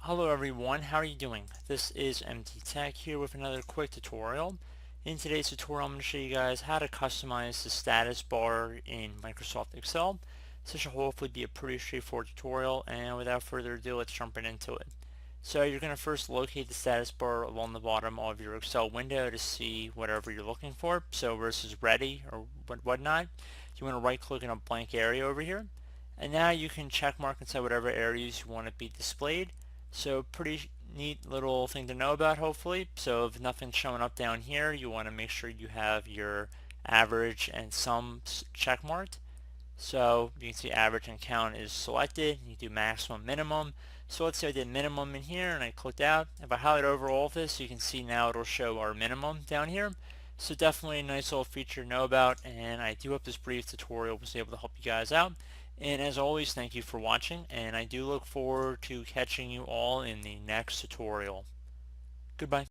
Hello everyone, how are you doing? This is MT Tech here with another quick tutorial. In today's tutorial I'm going to show you guys how to customize the status bar in Microsoft Excel. This should hopefully be a pretty straightforward tutorial, and without further ado, let's jump right into it. So you're going to first locate the status bar along the bottom of your Excel window to see whatever you're looking for. So versus ready or whatnot, you want to right click in a blank area over here. And now you can check mark inside whatever areas you want to be displayed. So pretty neat little thing to know about, hopefully. So if nothing's showing up down here, you want to make sure you have your average and sum check marked. So you can see average and count is selected. You do maximum, minimum. So let's say I did minimum in here and I clicked out. If I highlight over all of this, you can see now it'll show our minimum down here. So definitely a nice little feature to know about, and I do hope this brief tutorial was able to help you guys out. And as always, thank you for watching, and I do look forward to catching you all in the next tutorial. Goodbye.